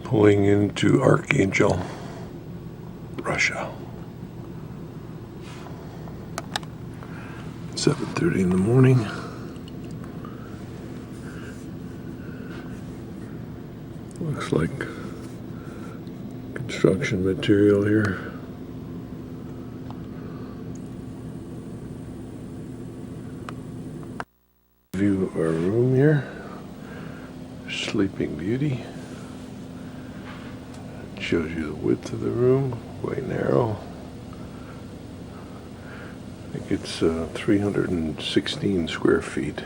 Pulling into Archangel, Russia. 7:30 in the morning. Looks like construction material here. View of our room here. Sleeping Beauty. Shows you the width of the room, way narrow. I think it's 316 square feet.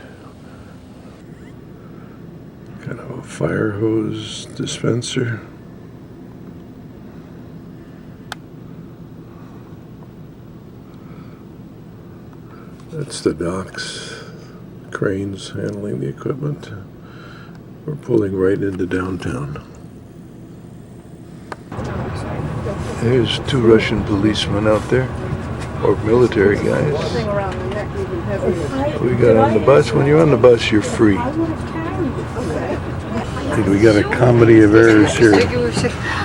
Kind of a fire hose dispenser. That's the docks, cranes handling the equipment. We're pulling right into downtown. There's two Russian policemen out there, or military guys. We got on the bus. When you're on the bus, you're free. And we got a comedy of errors here.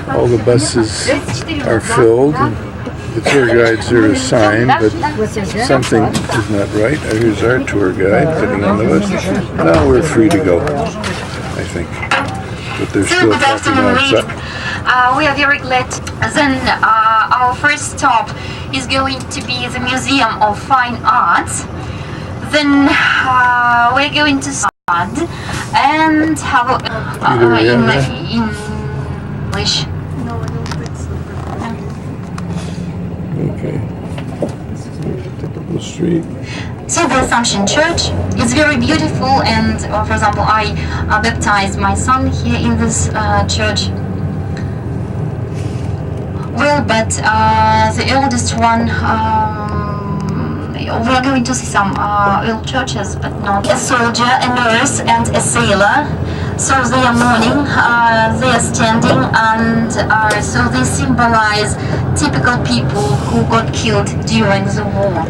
All the buses are filled. The tour guides are assigned, but something is not right. Here's our tour guide getting on the bus. Now we're free to go, I think. But they're still talking outside. We are very glad. Then our first stop is going to be the Museum of Fine Arts. Then we're going to start and have in English. No, I don't think so. Okay. Typical street. So the Assumption Church is very beautiful, and for example, I baptized my son here in this church. Well, but the oldest one, we are going to see some old churches, but not. A soldier, a nurse, and a sailor. So they are mourning, they are standing, and so they symbolize typical people who got killed during the war.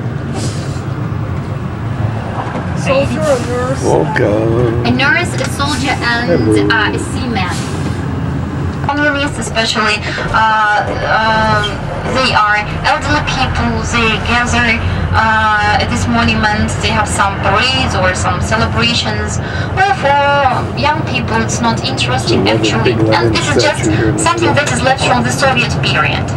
Soldier, a nurse. Welcome. A nurse, a soldier, and a seaman. Communists especially, they are elderly people, they gather at this monument, they have some parades or some celebrations. Well, for young people it's not interesting actually, and this is just something that is left from the Soviet period.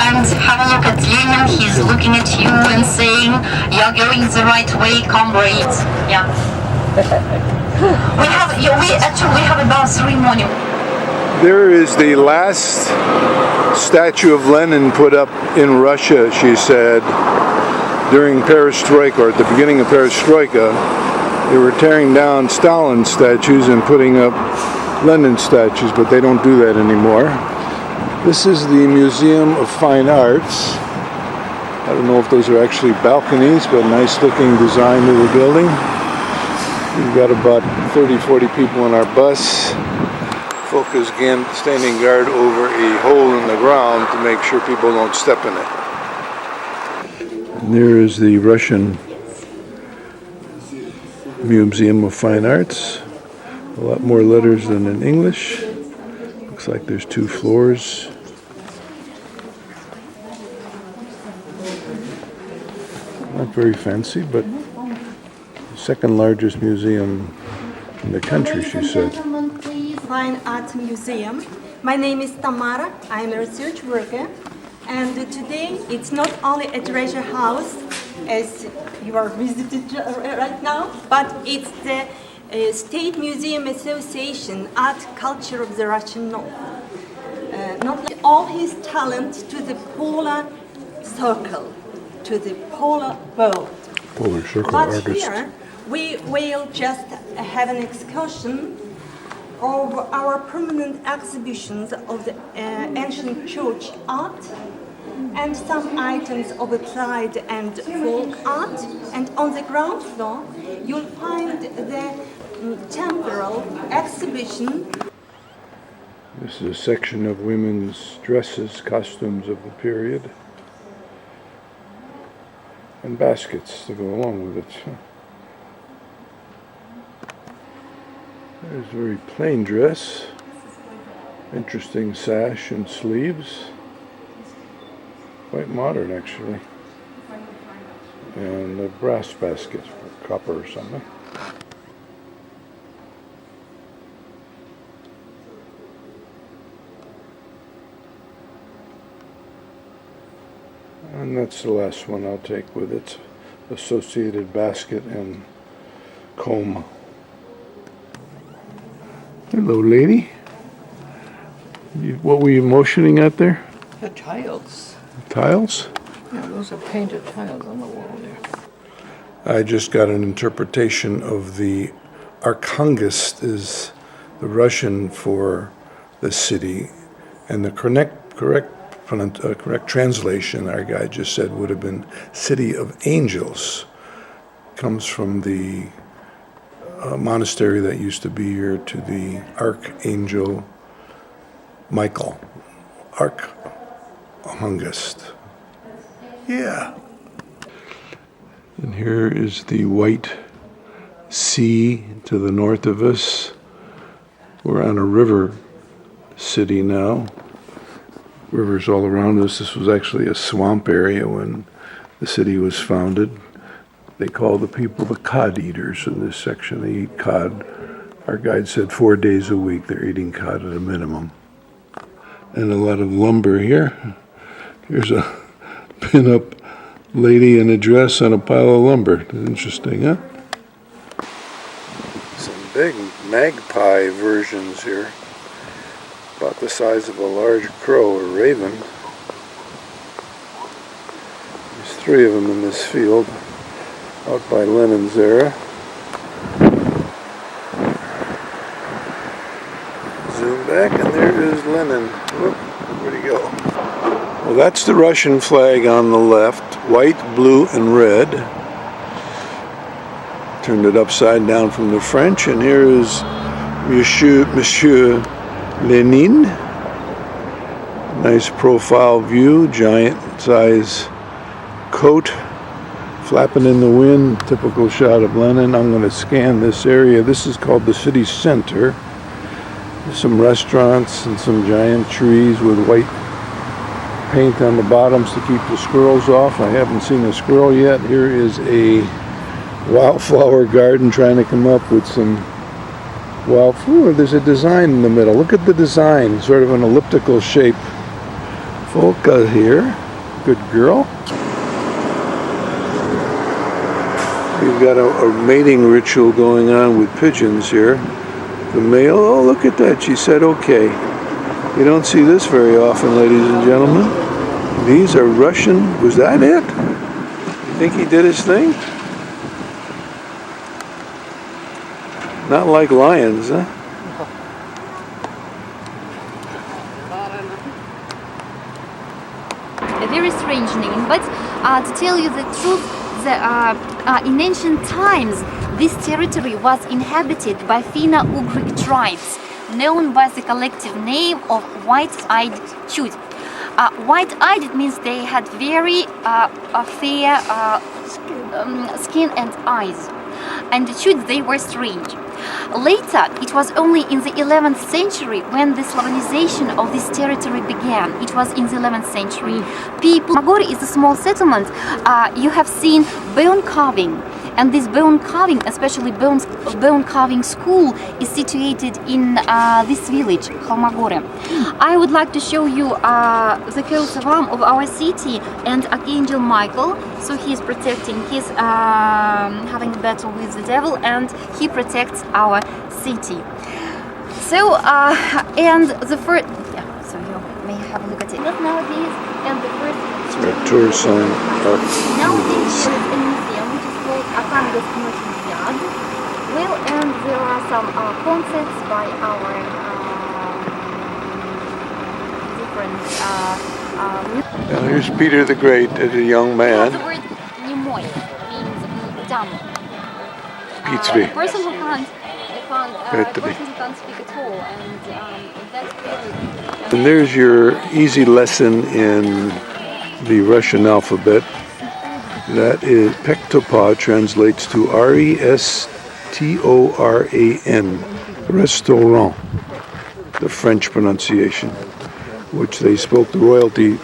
And have a look at Lenin, he's looking at you and saying, you're going the right way, comrades. Yeah. We have about 3 monuments. There is the last statue of Lenin put up in Russia, she said, during Perestroika, or at the beginning of Perestroika. They were tearing down Stalin statues and putting up Lenin statues, but they don't do that anymore. This is the Museum of Fine Arts. I don't know if those are actually balconies, but nice looking design to the building. We've got about 30-40 people on our bus. Folk is again standing guard over a hole in the ground to make sure people don't step in it. And there is the Russian Museum of Fine Arts. A lot more letters than in English. Looks like there's 2 floors. Not very fancy, but the second largest museum in the country, she said. Fine Art Museum. My name is Tamara. I'm a research worker, and today it's not only a treasure house as you are visited right now, but it's the State Museum Association Art Culture of the Russian North. Not all his talent to the polar circle, to the polar world. Polar Circle But artist. here we will just have an excursion of our permanent exhibitions of the ancient church art and some items of applied and folk art. And on the ground floor, you'll find the temporal exhibition. This is a section of women's dresses, costumes of the period, and baskets to go along with it. There's a very plain dress. Interesting sash and sleeves. Quite modern, actually. And a brass basket, or copper or something. And that's the last one I'll take with its associated basket and comb. Hello, lady. What were you motioning at there? The tiles. Tiles? Yeah, those are painted tiles on the wall there. I just got an interpretation of the Archangel is the Russian for the city, and the correct translation, our guy just said, would have been City of Angels. Comes from the monastery that used to be here to the Archangel Michael. Archangel. Yeah. And here is the white sea to the north of us. We're on a river city now. Rivers all around us. This was actually a swamp area when the city was founded. They call the people the cod eaters in this section. They eat cod. Our guide said 4 days a week they're eating cod at a minimum. And a lot of lumber here. Here's a pin-up lady in a dress on a pile of lumber. Interesting, huh? Some big magpie versions here. About the size of a large crow or raven. There's 3 of them in this field out by Lenin's era. Zoom back and there is Lenin. Whoop, where'd he go? Well, that's the Russian flag on the left, white, blue, and red. Turned it upside down from the French, and here is Monsieur Lenin. Nice profile view, giant size coat, flapping in the wind, typical shot of Lenin. I'm going to scan this area. This is called the city center. There's some restaurants and some giant trees with white paint on the bottoms to keep the squirrels off. I haven't seen a squirrel yet. Here is a wildflower garden trying to come up with some wildflower. There's a design in the middle. Look at the design, sort of an elliptical shape. Volka here. Good girl. We've got a mating ritual going on with pigeons here. The male, oh look at that, she said okay. You don't see this very often, ladies and gentlemen. These are Russian, was that it? You think he did his thing? Not like lions, huh? A very strange name, but to tell you the truth, in ancient times, this territory was inhabited by Finno-Ugric tribes, known by the collective name of white-eyed Chud. White-eyed, it means they had very fair skin and eyes, and the Chud, they were strange. Later, it was only in the 11th century when the Slavanization of this territory began. It was in the 11th century. Magori is a small settlement. You have seen bone carving, and this bone carving, especially bone carving school, is situated in this village, Kholmagore. I would like to show you the coat of arms of our city and Archangel Michael. So he is protecting, he's having a battle with the devil, and he protects our city. So, and the first, yeah, so you may have a look at it. Nowadays, and the first. It's our tour sign. Nowadays, there is a museum which is called Archangel City. Well, and there are some concepts by our different. Now here's Peter the Great as a young man. The word "nemoy" means dumb. Pizvi. A person who can't speak at all, and that's really. And there's your easy lesson in the Russian alphabet. That is Pektopa, translates to R-E-S-T-O-R-A-N, restaurant. the French pronunciation, which they spoke, the royalty